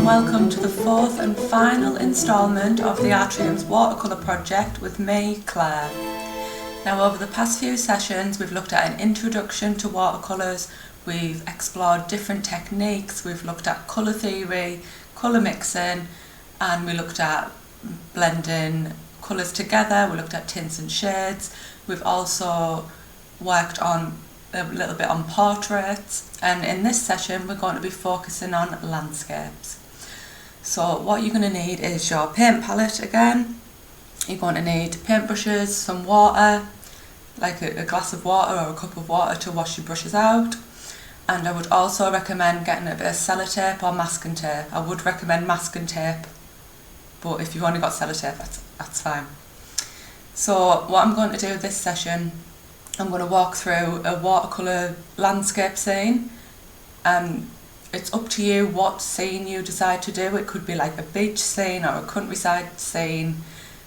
welcome to the fourth and final instalment of the Artrium's watercolour project with me, Claire. Now, over the past few sessions we've looked at an introduction to watercolours, we've explored different techniques, we've looked at colour theory, colour mixing, and we looked at blending colours together, we looked at tints and shades. We've also worked on a little bit on portraits, and in this session we're going to be focusing on landscapes. So what you're going to need is your paint palette again. You're going to need paintbrushes, some water, like a glass of water or a cup of water to wash your brushes out. And I would also recommend getting a bit of sellotape or masking tape. I would recommend masking tape, but if you've only got sellotape, that's fine. So what I'm going to do this session, I'm going to walk through a watercolour landscape scene. It's up to you what scene you decide to do. It could be like a beach scene or a countryside scene,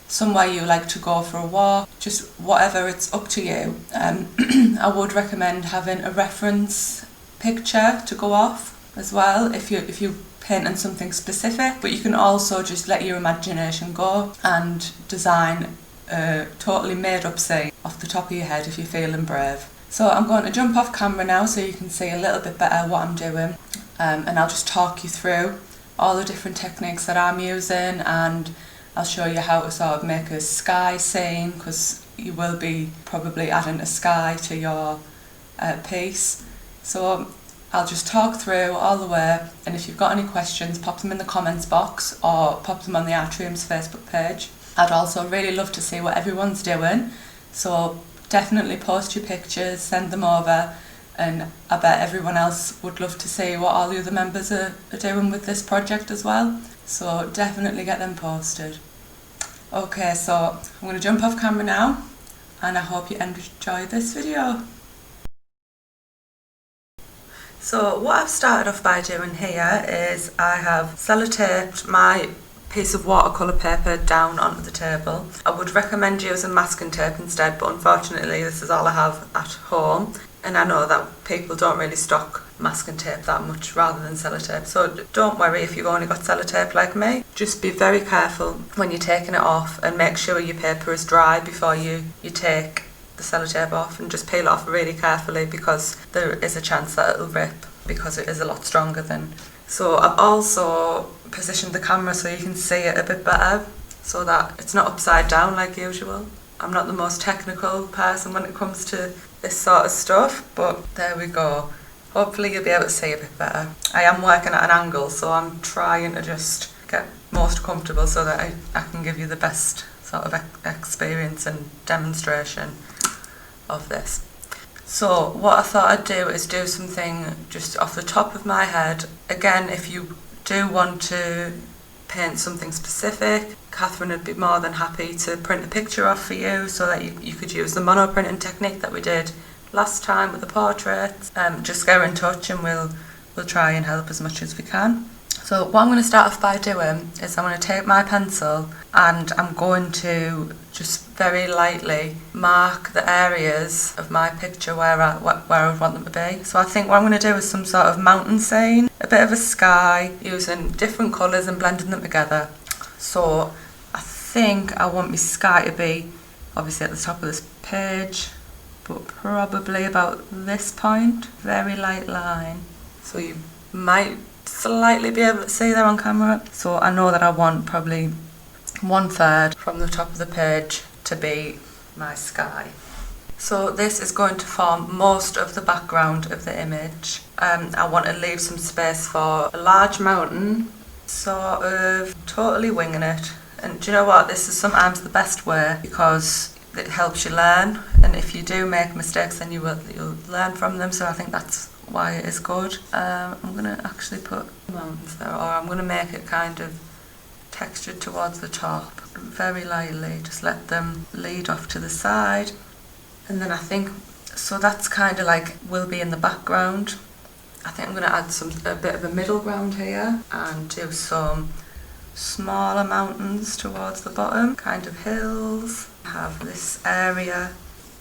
somewhere you like to go for a walk, just whatever, it's up to you. I would recommend having a reference picture to go off as well if you're painting something specific, but you can also just let your imagination go and design a totally made up scene off the top of your head if you're feeling brave. So I'm going to jump off camera now so you can see a little bit better what I'm doing, and I'll just talk you through all the different techniques that I'm using, and I'll show you how to sort of make a sky scene, because you will be probably adding a sky to your piece. So I'll just talk through all the way, and if you've got any questions, pop them in the comments box or pop them on the Artrium's Facebook page. I'd also really love to see what everyone's doing, so definitely post your pictures, send them over, and I bet everyone else would love to see what all the other members are doing with this project as well, so definitely get them posted. Okay, so I'm going to jump off camera now, and I hope you enjoy this video. So what I've started off by doing here is I have sellotaped my piece of watercolour paper down onto the table. I would recommend using masking tape instead, but unfortunately this is all I have at home, and I know that people don't really stock masking tape that much rather than sellotape, so don't worry if you've only got sellotape like me. Just be very careful when you're taking it off, and make sure your paper is dry before you take the sellotape off, and just peel it off really carefully, because there is a chance that it'll rip because it is a lot stronger than. So I've also positioned the camera so you can see it a bit better, so that it's not upside down like usual. I'm not the most technical person when it comes to this sort of stuff, but there we go. Hopefully you'll be able to see a bit better. I am working at an angle, so I'm trying to just get most comfortable so that I can give you the best sort of experience and demonstration of this. So what I thought I'd do is do something just off the top of my head. Again, if you do want to paint something specific, Catherine would be more than happy to print a picture off for you, so that you could use the mono printing technique that we did last time with the portraits. Just get in touch and we'll try and help as much as we can. So what I'm going to start off by doing is I'm going to take my pencil and I'm going to just very lightly mark the areas of my picture where I would want them to be. So I think what I'm going to do is some sort of mountain scene, a bit of a sky, using different colours and blending them together. So I think I want my sky to be obviously at the top of this page, but probably about this point, very light line. So you might slightly be able to see there on camera. So I know that I want probably 1/3 from the top of the page to be my sky. So this is going to form most of the background of the image. I want to leave some space for a large mountain, sort of totally winging it. And do you know what, this is sometimes the best way, because it helps you learn, and if you do make mistakes then you'll learn from them, so I think that's why it is good. I'm going to actually put mountains there, or I'm going to make it kind of textured towards the top, very lightly, just let them lead off to the side. And then I think, so that's kind of like will be in the background. I think I'm going to add a bit of a middle ground here and do some smaller mountains towards the bottom, kind of hills. Have this area,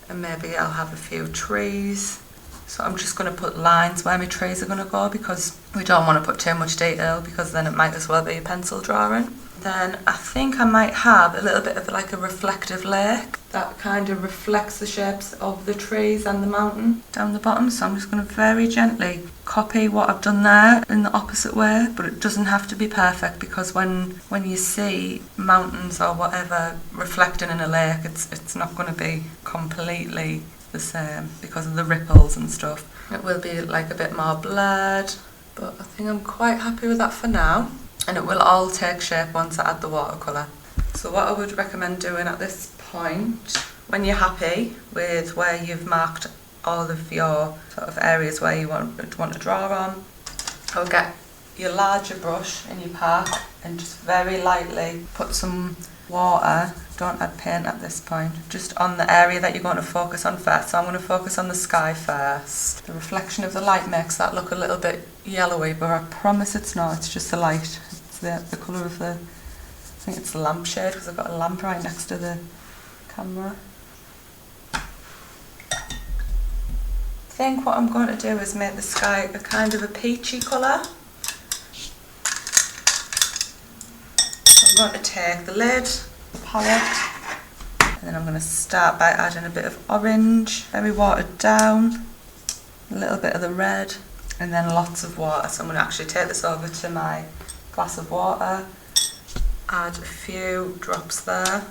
and maybe I'll have a few trees So I'm just going to put lines where my trees are going to go because we don't want to put too much detail because then it might as well be a pencil drawing. Then I think I might have a little bit of like a reflective lake that kind of reflects the shapes of the trees and the mountain down the bottom. So I'm just going to very gently copy what I've done there in the opposite way, but it doesn't have to be perfect because when you see mountains or whatever reflecting in a lake, it's not going to be completely the same because of the ripples and stuff. It will be like a bit more blurred, but I think I'm quite happy with that for now. And it will all take shape once I add the watercolour. So what I would recommend doing at this point, when you're happy with where you've marked all of your sort of areas where you want to draw on, I would get your larger brush in your pack and just very lightly put some water, don't add paint at this point, just on the area that you're going to focus on first. So I'm going to focus on the sky first. The reflection of the light makes that look a little bit yellowy, but I promise it's not, it's just the light. It's the colour of the, I think it's the lampshade because I've got a lamp right next to the camera. I think what I'm going to do is make the sky a kind of a peachy colour. I'm going to take the lid, the palette, and then I'm going to start by adding a bit of orange, very watered down, a little bit of the red, and then lots of water. So I'm going to actually take this over to my glass of water, add a few drops there.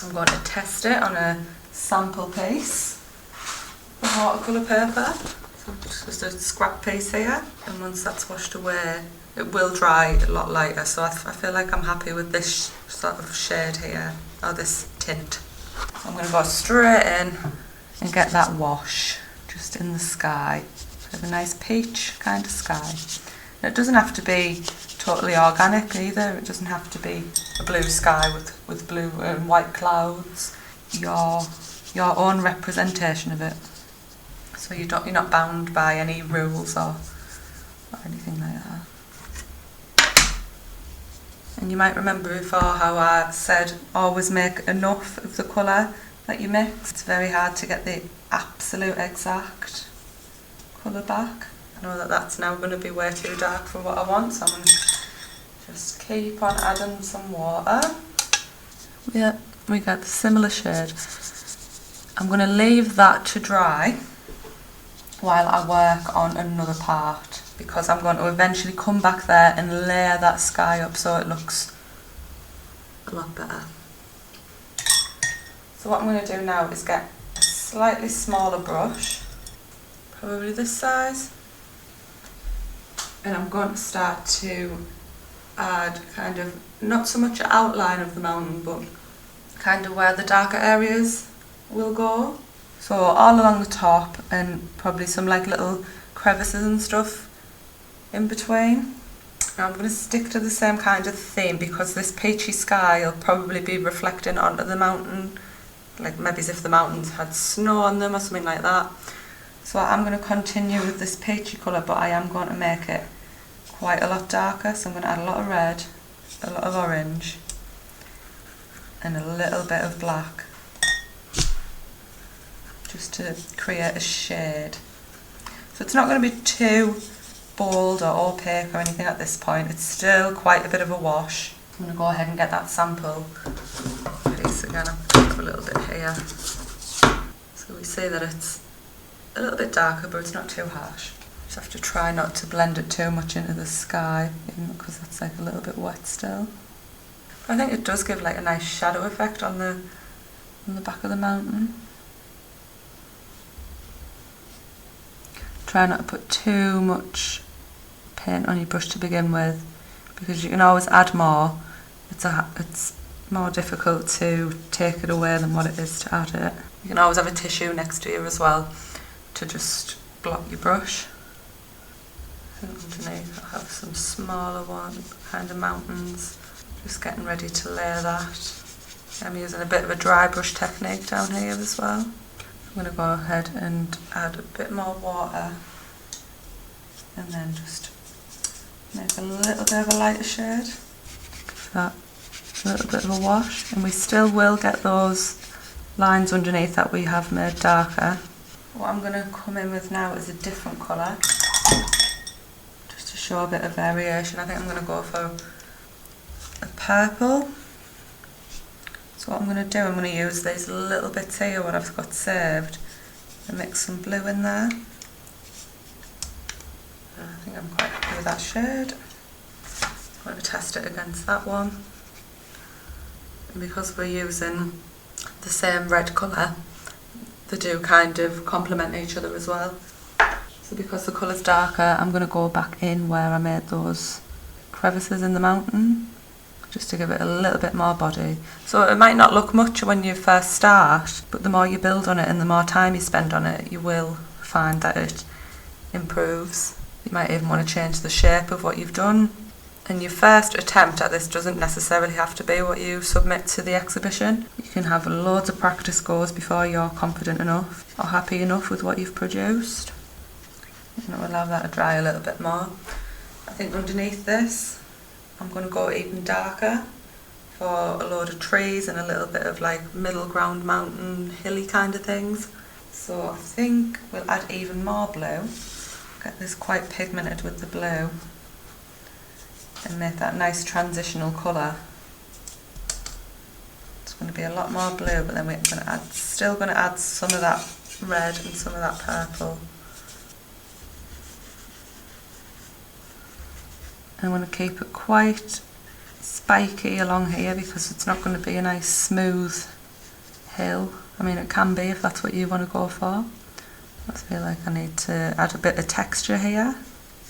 I'm going to test it on a sample piece of watercolour paper. So just a scrap piece here, and once that's washed away, it will dry a lot lighter, so I feel like I'm happy with this sort of shade here, or this tint. So I'm going to go straight in and get that wash just in the sky. Have a nice peach kind of sky. And it doesn't have to be totally organic either, it doesn't have to be a blue sky with blue and white clouds. Your own representation of it. So you're not bound by any rules or anything like that. And you might remember before how I said always make enough of the colour that you mix. It's very hard to get the absolute exact colour back. I know that that's now going to be way too dark for what I want, so I'm going to just keep on adding some water. Yeah, we got the similar shade. I'm going to leave that to dry while I work on another part, because I'm going to eventually come back there and layer that sky up so it looks a lot better. So what I'm going to do now is get a slightly smaller brush, probably this size, and I'm going to start to add kind of, not so much an outline of the mountain, but kind of where the darker areas will go. So all along the top, and probably some like little crevices and stuff in between. Now I'm going to stick to the same kind of theme because this peachy sky will probably be reflecting onto the mountain, like maybe as if the mountains had snow on them or something like that. So I'm going to continue with this peachy colour, but I am going to make it quite a lot darker. So I'm going to add a lot of red, a lot of orange, and a little bit of black, just to create a shade. So it's not going to be too bold or opaque or anything at this point. It's still quite a bit of a wash. I'm going to go ahead and get that sample piece again. I'm going to take a little bit here. So we see that it's a little bit darker, but it's not too harsh. Just have to try not to blend it too much into the sky, even because that's like a little bit wet still. But I think it does give like a nice shadow effect on the back of the mountain. Try not to put too much paint on your brush to begin with, because you can always add more. It's more difficult to take it away than what it is to add it. You can always have a tissue next to you as well to just block your brush. And underneath I have some smaller kind of mountains. Just getting ready to layer that. I'm using a bit of a dry brush technique down here as well. I'm going to go ahead and add a bit more water and then just make a little bit of a lighter shade. Give that a little bit of a wash, and we still will get those lines underneath that we have made darker. What I'm going to come in with now is a different colour, just to show a bit of variation. I think I'm going to go for a purple. So what I'm going to do, I'm going to use these little bits here, what I've got saved, and mix some blue in there. And I think I'm quite happy with that shade. I'm going to test it against that one. And because we're using the same red colour, they do kind of complement each other as well. So because the colour's darker, I'm going to go back in where I made those crevices in the mountain, just to give it a little bit more body. So it might not look much when you first start, but the more you build on it and the more time you spend on it, you will find that it improves. You might even want to change the shape of what you've done. And your first attempt at this doesn't necessarily have to be what you submit to the exhibition. You can have loads of practice goes before you're confident enough or happy enough with what you've produced. And I'll allow that to dry a little bit more. I think underneath this, I'm going to go even darker for a load of trees and a little bit of like middle ground mountain hilly kind of things. So I think we'll add even more blue. Get this quite pigmented with the blue and make that nice transitional colour. It's going to be a lot more blue, but then we're going to add, still going to add some of that red and some of that purple. I want to keep it quite spiky along here because it's not going to be a nice smooth hill. I mean, it can be if that's what you want to go for. I feel like I need to add a bit of texture here,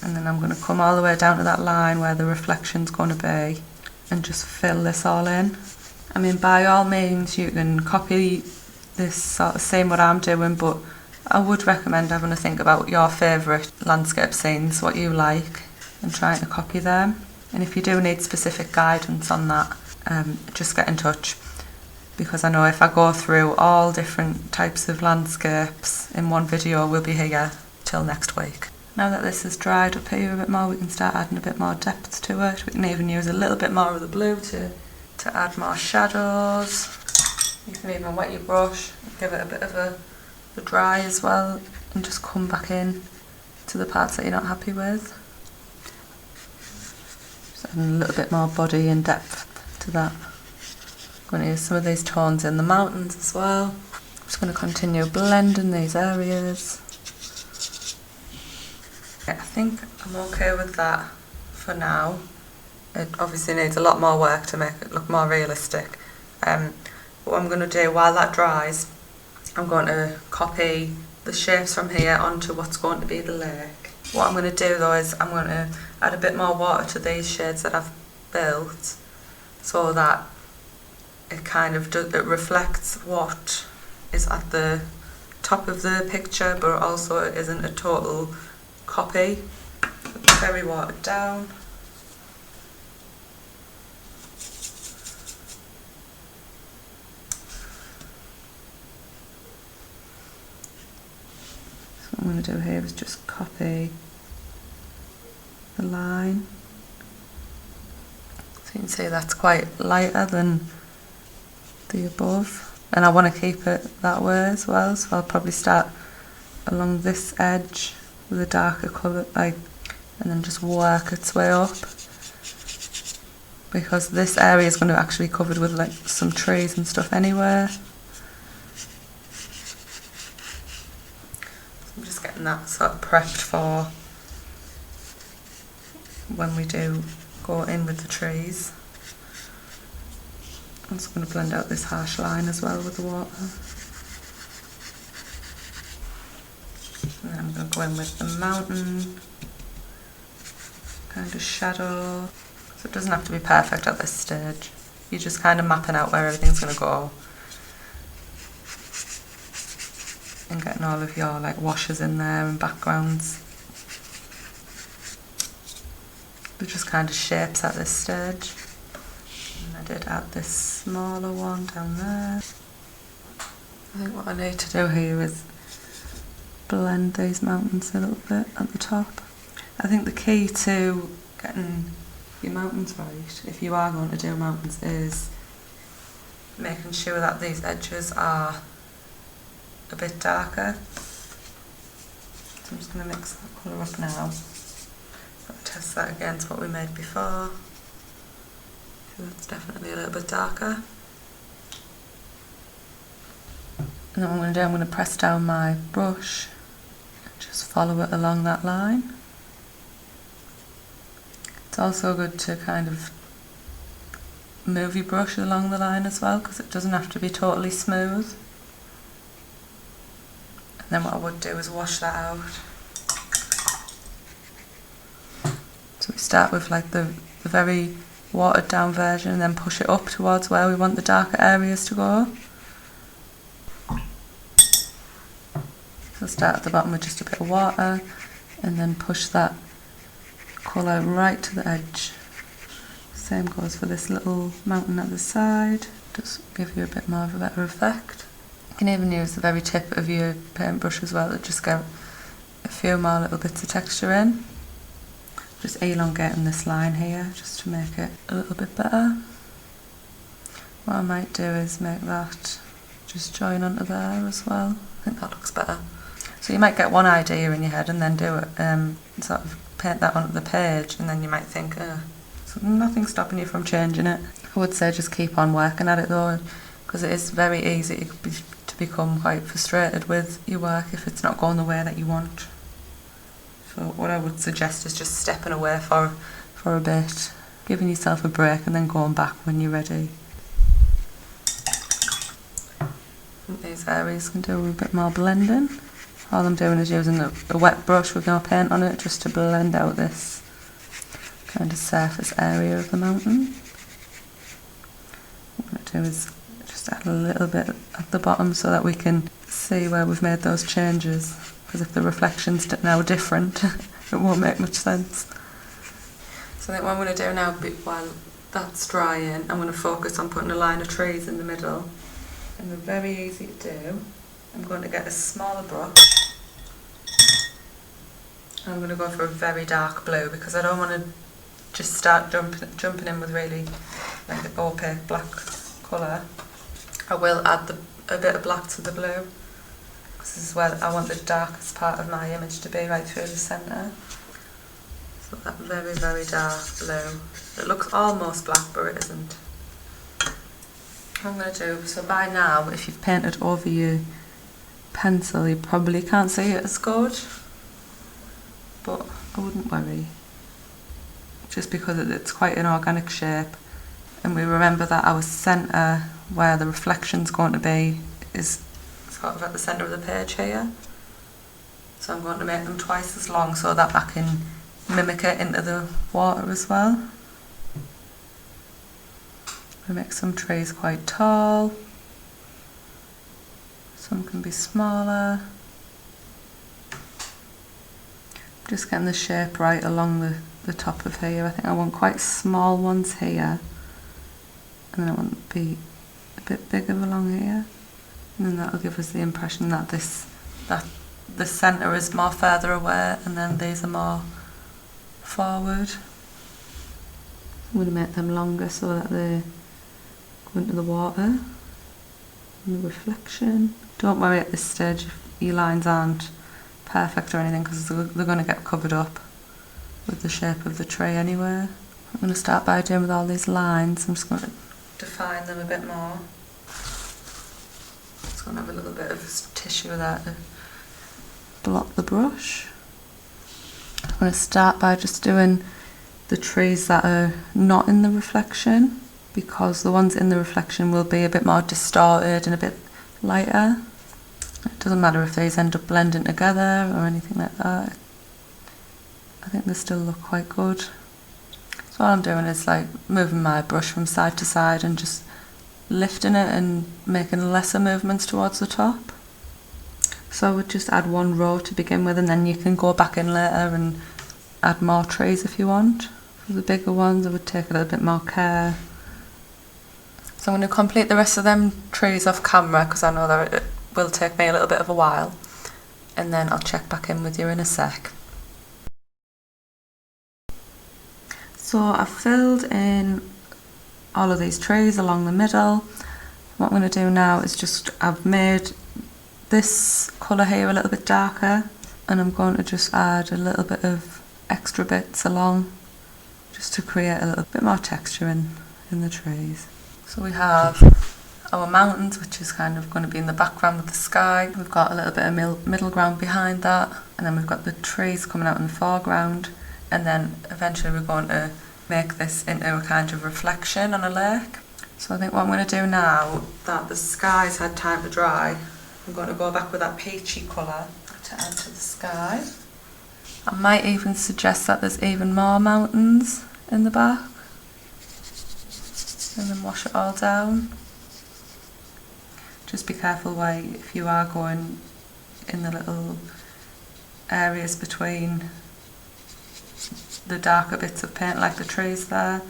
and then I'm going to come all the way down to that line where the reflection's going to be and just fill this all in. I mean, by all means you can copy this sort of same what I'm doing, but I would recommend having a think about your favourite landscape scenes, what you like, and trying to copy them. And if you do need specific guidance on that, just get in touch, because I know if I go through all different types of landscapes in one video, we'll be here till next week. Now that this has dried up here a bit more, we can start adding a bit more depth to it. We can even use a little bit more of the blue to add more shadows. You can even wet your brush, give it a bit of a dry as well, and just come back in to the parts that you're not happy with. Just adding a little bit more body and depth to that. I'm going to use some of these tones in the mountains as well. I'm just going to continue blending these areas. I think I'm okay with that for now. It obviously needs a lot more work to make it look more realistic. What I'm going to do while that dries, I'm going to copy the shapes from here onto what's going to be the lake. What I'm going to do though is I'm going to add a bit more water to these shades that I've built, so that it kind of it reflects what is at the top of the picture, but also it isn't a total copy. Very watered down. So what I'm going to do here is just copy the line. So you can see that's quite lighter than the above, and I want to keep it that way as well, so I'll probably start along this edge with a darker colour, like, and then just work its way up, because this area is going to actually be covered with like some trees and stuff anyway. So I'm just getting that sort of prepped for when we do go in with the trees. I'm just going to blend out this harsh line as well with the water. And then I'm going to go in with the mountain kind of shadow. So it doesn't have to be perfect at this stage. You're just kind of mapping out where everything's going to go and getting all of your like washes in there and backgrounds. They're just kind of shapes at this stage. And I did add this smaller one down there. I think what I need to do here is blend these mountains a little bit at the top. I think the key to getting your mountains right, if you are going to do mountains, is making sure that these edges are a bit darker. going to mix that colour up now. I'll test that against what we made before. So that's definitely a little bit darker. And then what I'm going to do, I'm going to press down my brush and just follow it along that line. It's also good to kind of move your brush along the line as well, because it doesn't have to be totally smooth. And then what I would do is wash that out. So we start with like the very watered down version and then push it up towards where we want the darker areas to go. So start at the bottom with just a bit of water and then push that colour right to the edge. Same goes for this little mountain at the side, just give you a bit more of a better effect. You can even use the very tip of your paintbrush as well to just get a few more little bits of texture in. Just elongating this line here just to make it a little bit better. What I might do is make that just join onto there as well. I think that looks better. So you might get one idea in your head and then do it, sort of paint that onto the page, and then you might think, so nothing's stopping you from changing it. I would say just keep on working at it though, because it is very easy to become quite frustrated with your work if it's not going the way that you want. So what I would suggest is just stepping away for a bit, giving yourself a break and then going back when you're ready. I think these areas can do a bit more blending. All I'm doing is using a wet brush with no paint on it just to blend out this kind of surface area of the mountain. What I'm going to do is just add a little bit at the bottom so that we can see where we've made those changes, because if the reflection's now different it won't make much sense. So I think what I'm going to do now, while that's drying, I'm going to focus on putting a line of trees in the middle, and they're very easy to do. I'm going to get a smaller brush and I'm going to go for a very dark blue, because I don't want to just start jumping in with really like an opaque black colour. I will add a bit of black to the blue, because this is where I want the darkest part of my image to be, right through the centre. So that very, very dark blue. It looks almost black, but it isn't. What I'm going to do, so by now, if you've painted over your pencil, you probably can't see it as good, but I wouldn't worry, just because it's quite an organic shape, and we remember that our centre, where the reflection's going to be, is sort of at the centre of the page here. So I'm going to make them twice as long so that I can mimic it into the water as well. We make some trees quite tall, some can be smaller. Just getting the shape right along the top of here. I think I want quite small ones here, and then I want to be a bit bigger along here, and then that'll give us the impression that the centre is more further away and then these are more forward. I'm going to make them longer so that they go into the water and the reflection. Don't worry at this stage if your lines aren't perfect or anything, because they're going to get covered up with the shape of the tree anyway. I'm going to start by doing with all these lines. I'm just going to define them a bit more. Just going to have a little bit of tissue there to block the brush. I'm going to start by just doing the trees that are not in the reflection, because the ones in the reflection will be a bit more distorted and a bit lighter. It doesn't matter if these end up blending together or anything like that. I think they still look quite good. So all I'm doing is like moving my brush from side to side and just lifting it and making lesser movements towards the top. So I would just add one row to begin with, and then you can go back in later and add more trees if you want. For the bigger ones I would take a little bit more care. So I'm going to complete the rest of them trees off camera, because I know that it will take me a little bit of a while, and then I'll check back in with you in a sec. So I've filled in all of these trees along the middle. What I'm going to do now is I've made this colour here a little bit darker, and I'm going to just add a little bit of extra bits along just to create a little bit more texture in the trees. So we have our mountains, which is kind of going to be in the background with the sky. We've got a little bit of middle ground behind that, and then we've got the trees coming out in the foreground, and then eventually we're going to make this into a kind of reflection on a lake. So I think what I'm going to do now that the sky's had time to dry, I'm going to go back with that peachy colour to add to the sky. I might even suggest that there's even more mountains in the back, and then wash it all down. Just be careful if you are going in the little areas between the darker bits of paint like the trees there.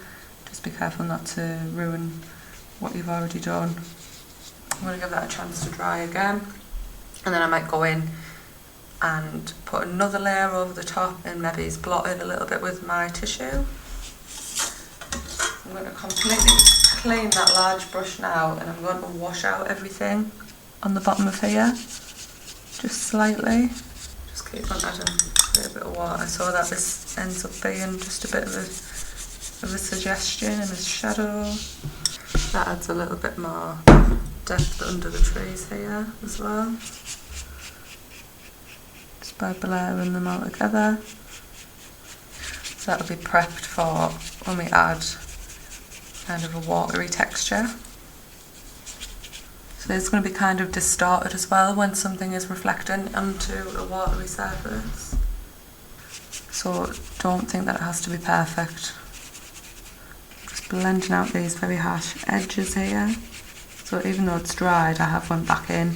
Just be careful not to ruin what you've already done. I'm going to give that a chance to dry again, and then I might go in and put another layer over the top and maybe blot it a little bit with my tissue. I'm going to completely clean that large brush now, and I'm going to wash out everything on the bottom of here, just slightly. Just keep on adding a little bit of water so that this ends up being just a bit of a suggestion and a shadow. That adds a little bit more depth under the trees here as well, just by layering them all together. So that'll be prepped for when we add kind of a watery texture. So it's going to be kind of distorted as well when something is reflecting onto a watery surface. So don't think that it has to be perfect. Just blending out these very harsh edges here. So even though it's dried, I have went back in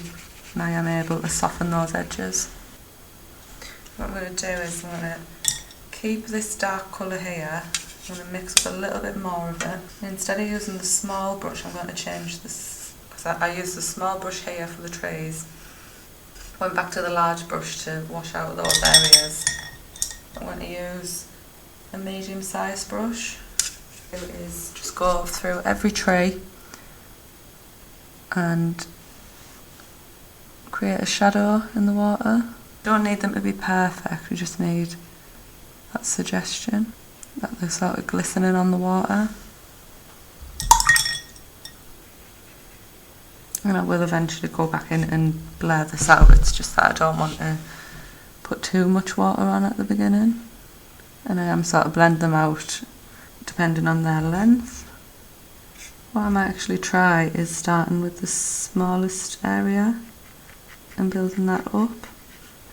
and I am able to soften those edges. What I'm going to do is I'm going to keep this dark colour here. I'm going to mix up a little bit more of it. And instead of using the small brush, I'm going to change this, because I used the small brush here for the trees. Went back to the large brush to wash out those areas. I'm going to use a medium-sized brush. It is just go through every tree and create a shadow in the water. Don't need them to be perfect, we just need that suggestion that they're sort of glistening on the water. And I will eventually go back in and blur this out. It's just that I don't want to put too much water on at the beginning, and I am sort of blend them out depending on their length. What I might actually try is starting with the smallest area and building that up,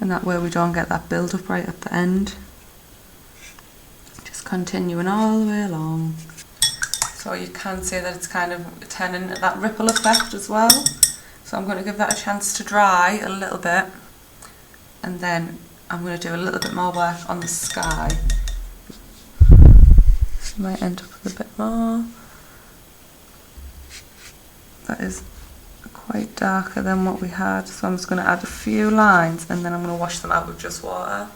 and that way we don't get that build up right at the end. Just continuing all the way along. So you can see that it's kind of turning into that ripple effect as well. So I'm going to give that a chance to dry a little bit, and then I'm going to do a little bit more work on the sky. So I might end up with a bit more. That is quite darker than what we had, so I'm just going to add a few lines and then I'm going to wash them out with just water.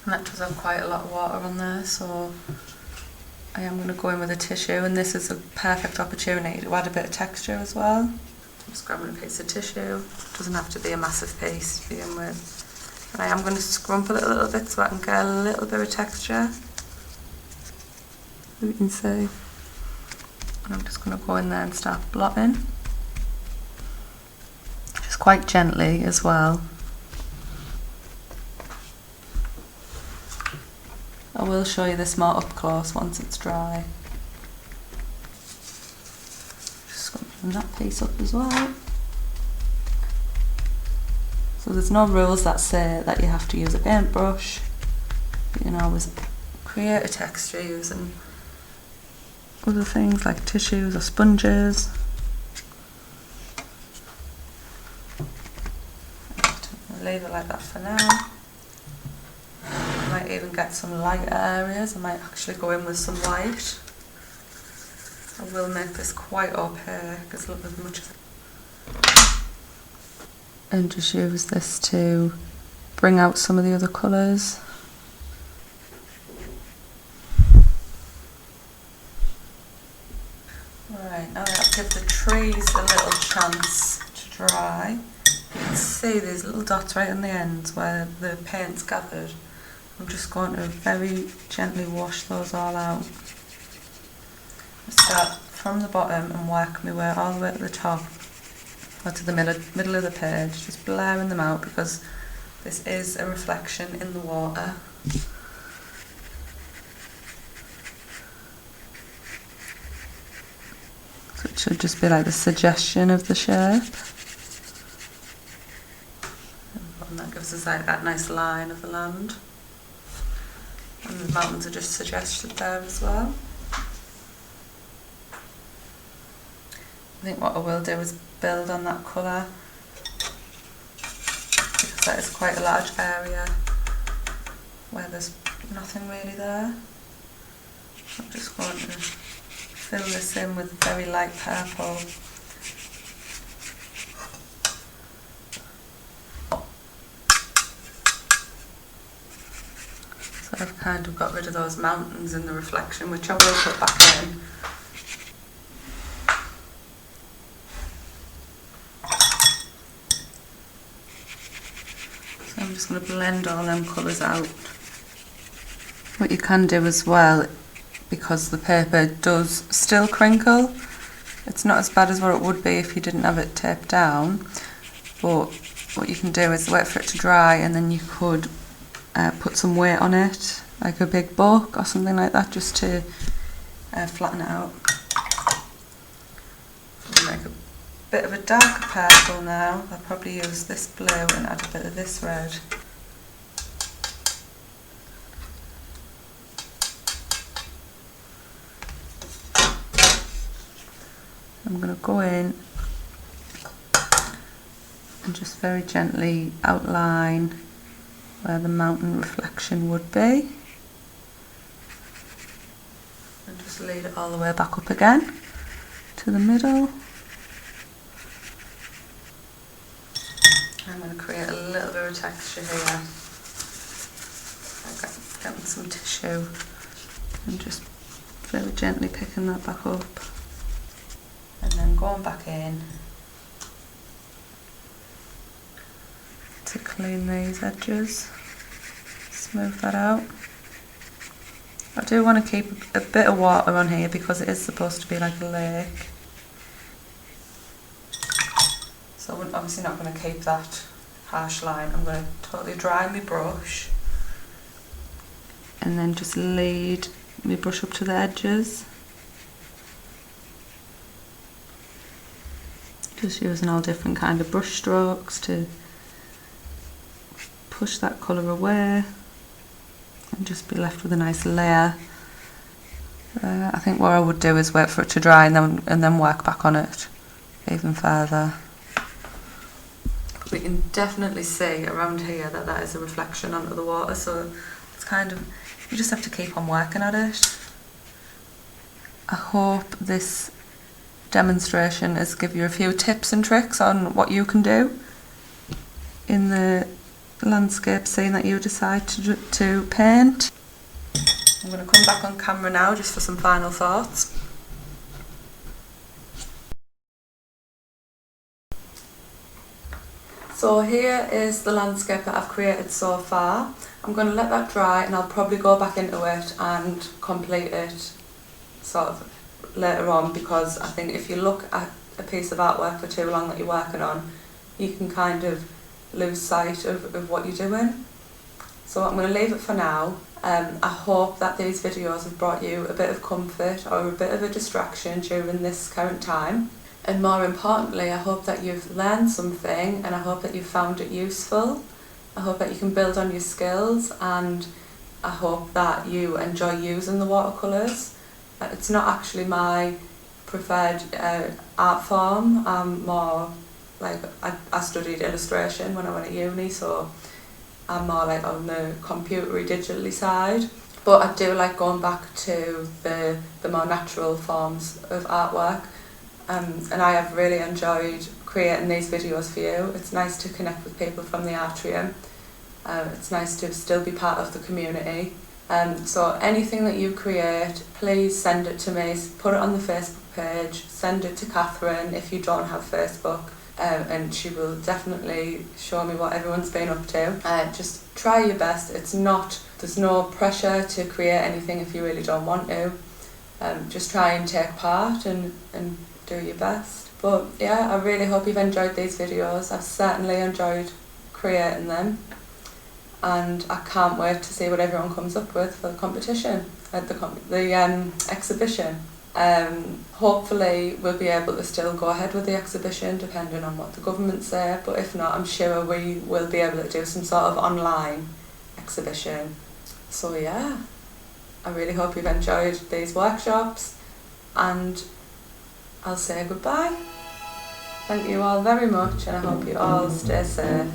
And that does have quite a lot of water on there, so I am going to go in with a tissue, and this is a perfect opportunity to add a bit of texture as well. I'm just grabbing a piece of tissue. It doesn't have to be a massive piece to begin with. And I am going to scrumple it a little bit so I can get a little bit of texture. So you can see. And I'm just going to go in there and start blotting. Just quite gently as well. I will show you this more up close once it's dry. Just scrumpling that piece up as well. So there's no rules that say that you have to use a paintbrush. You can always create a texture using other things like tissues or sponges. I'll leave it like that for now. I might even get some lighter areas. I might actually go in with some light. I will make this quite opaque as much as and just use this to bring out some of the other colours. Right, now I'll give the trees a little chance to dry. You can see these little dots right on the ends where the paint's gathered. I'm just going to very gently wash those all out. Start from the bottom and work my way all the way to the top, or to the middle of the page, just blurring them out because this is a reflection in the water. So it should just be like the suggestion of the shape. And that gives us like that nice line of the land. And the mountains are just suggested there as well. I think what I will do is build on that colour, because that is quite a large area where there's nothing really there. I'm just going to fill this in with very light purple. So I've kind of got rid of those mountains in the reflection, which I will put back in. So I'm just going to blend all them colours out. What you can do as well, because the paper does still crinkle, it's not as bad as what it would be if you didn't have it taped down, but what you can do is wait for it to dry, and then you could put some weight on it, like a big book or something like that, just to flatten it out. Make a bit of a darker purple now. I'll probably use this blue and add a bit of this red. I'm going to go in and just very gently outline where the mountain reflection would be, and just lead it all the way back up again to the middle. I'm going to create a little bit of texture here. Getting some tissue and just very gently picking that back up. And then going back in to clean these edges, smooth that out. I do want to keep a bit of water on here because it is supposed to be like a lake. So I'm obviously not going to keep that harsh line. I'm going to totally dry my brush and then just lead my brush up to the edges. Just using all different kind of brush strokes to push that colour away and just be left with a nice layer. I think what I would do is wait for it to dry and then work back on it even further. We can definitely see around here that that is a reflection onto the water, so it's kind of, you just have to keep on working at it. I hope this demonstration is give you a few tips and tricks on what you can do in the landscape scene that you decide to paint. I'm going to come back on camera now just for some final thoughts. So here is the landscape that I've created so far. I'm going to let that dry and I'll probably go back into it and complete it sort of later on, because I think if you look at a piece of artwork for too long that you're working on, you can kind of lose sight of what you're doing. So I'm going to leave it for now. I hope that these videos have brought you a bit of comfort or a bit of a distraction during this current time. And more importantly, I hope that you've learned something and I hope that you've found it useful. I hope that you can build on your skills, and I hope that you enjoy using the watercolours. It's not actually my preferred art form. I'm more like, I studied illustration when I went to uni, so I'm more like on the computery digitally side. But I do like going back to the more natural forms of artwork. And I have really enjoyed creating these videos for you. It's nice to connect with people from the Artrium. It's nice to still be part of the community. So anything that you create, please send it to me, put it on the Facebook page, send it to Catherine if you don't have Facebook, and she will definitely show me what everyone's been up to. Just try your best. There's no pressure to create anything if you really don't want to. Just try and take part and do your best. But yeah, I really hope you've enjoyed these videos. I've certainly enjoyed creating them, and I can't wait to see what everyone comes up with for the competition at the exhibition. Hopefully we'll be able to still go ahead with the exhibition depending on what the government say, but if not, I'm sure we will be able to do some sort of online exhibition. So yeah, I really hope you've enjoyed these workshops, and I'll say goodbye. Thank you all very much, and I hope you all stay safe.